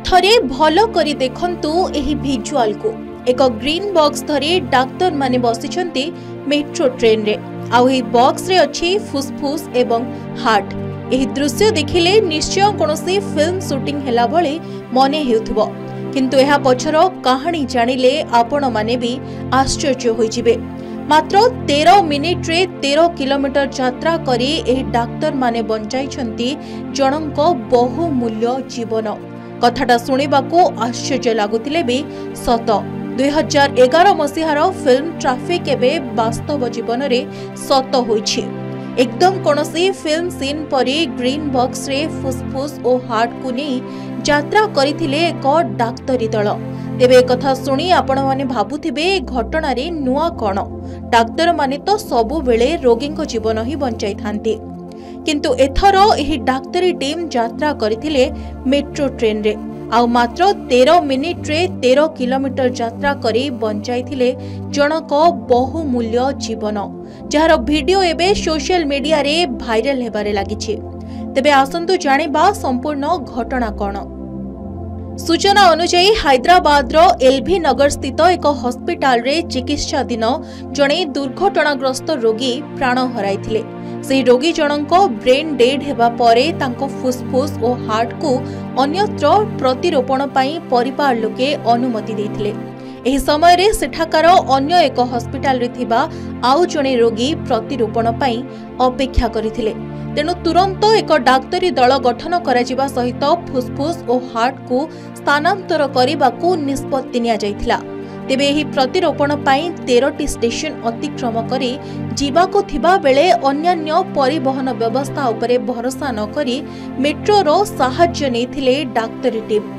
थरे भलो करी देखंतु एही विजुअल को एक ग्रीन बॉक्स धरी डाक्टर माने बसिछंती मेट्रो ट्रेन रे आउ एही बॉक्स रे अछि फुसफुस एवं हार्ट। एही दृश्य देखिले निश्चय कोनोसी फिल्म शूटिंग हेला भली मने हेउथबो, किंतु एहा पछर कहानी जानिले आपण माने भी आश्चर्य होई जिवे। मात्र 13 मिनिट रे 13 किलोमीटर यात्रा करी एही डाक्टर माने बंचाइछंती जनक बहुमूल्य जीवन। कथाटा सुनिबाकू आश्चर्य लागुतिले भी सत 2011 मसीहार फिल्म ट्रैफिक एबे वास्तव जीवन रे सत होइछि। एकदम कोनोसी फिल्म सीन परी ग्रीन बॉक्स रे फुसफुस और हार्ट को नहीं यात्रा करिथिले एक डाक्तरी दल। तेबे कथा सुनी आपण माने भाबुथिबे घटना रे नुआ कोन, डाक्तर माने तो सबु बेले रोगी को जीवन ही बंचाई थांती, किंतु एथर एही डाक्तरी टीम यात्रा करिथिले मेट्रो ट्रेन रे आउ मात्र 13 मिनिट रे 13 किलोमीटर यात्रा करी बंचाइथिले जनक बहुमूल्य जीवन, जार वीडियो एबे सोशल मीडिया रे भाइरल हेबारे लागिछि। तेबे आसंतु जानिबा संपूर्ण घटना कोन। सूचना अनुसार हैदराबाद रो एलबी नगर स्थित एक हॉस्पिटल रे चिकित्सा दिन जणे दुर्घटनाग्रस्त रोगी प्राण हराइथिले। से रोगी जनक ब्रेन डेड हेबा परे तांको फुसफुस और हार्ट को अन्यत्र प्रतिरोपण पई परिवार लोके अनुमति देथिले। एही समय रे सेठाकार अन्य एक हॉस्पिटल रे थिबा आउ जणे रोगी प्रतिरोपण पई अपेक्षा करिथिले। तेणु तुरंत एक डाक्तरी दल गठन कराजिबा सहित फुसफुस और हार्ट को स्थानांतर करिबाकू निष्पत्ति निया जायथिला। तेबे एही प्रतिरोपण पई 13टी स्टेशन अतिक्रम करी जीवाको थिबा बेले अन्यान्य परिवहन व्यवस्था उपरे भरोसा न करी मेट्रो रो सहाय्य नेथिले डाक्तरी टीम।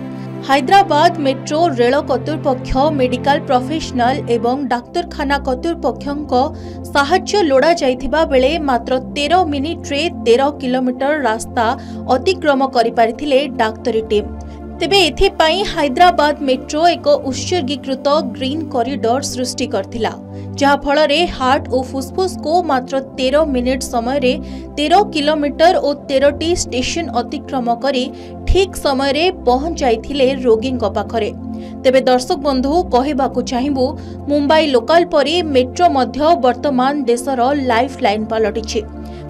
हैदराबाद मेट्रो रेल कर्तृपक्ष, मेडिकल प्रोफेशनल एवं डाक्तरखाना कर्तृपक्षंको सहाय्य लोड़ा जाइथिबा बेले मात्र 13 मिनिट रे 13 किलोमीटर रास्ता अतिक्रम करि पारिथिले डाक्तरी टीम। तेबे एथिपाई हैदराबाद मेट्रो एक उत्सर्गीकृत ग्रीन कॉरिडोर सृष्टि करथिला, जहा फल रे हार्ट और फुसफुस को मात्र 13 मिनिट समय रे 13 किलोमीटर और 13टी स्टेशन अतिक्रम करी ठीक समय रे पहुंच जाइथिले रोगी पाखरे। तेबे दर्शक बंधु कहिबाकू चाहिबू, मुंबई लोकल परी मेट्रो मध्य वर्तमान देशर लाइफ लाइन पलटिछि।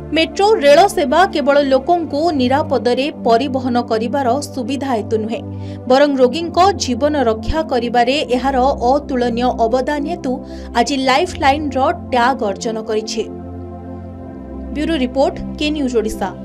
मेट्रो रेल सेवा केवल लोकों को निरापदरे परिवहन करिबार सुविधा हेतु नुहे, बरं रोगी जीवन रक्षा करिबारे एहार अतुलनीय अवदान हेतु आज लाइफ लाइन रो टैग अर्जन करिछि। ब्यूरो रिपोर्ट, के न्यूज ओडिशा।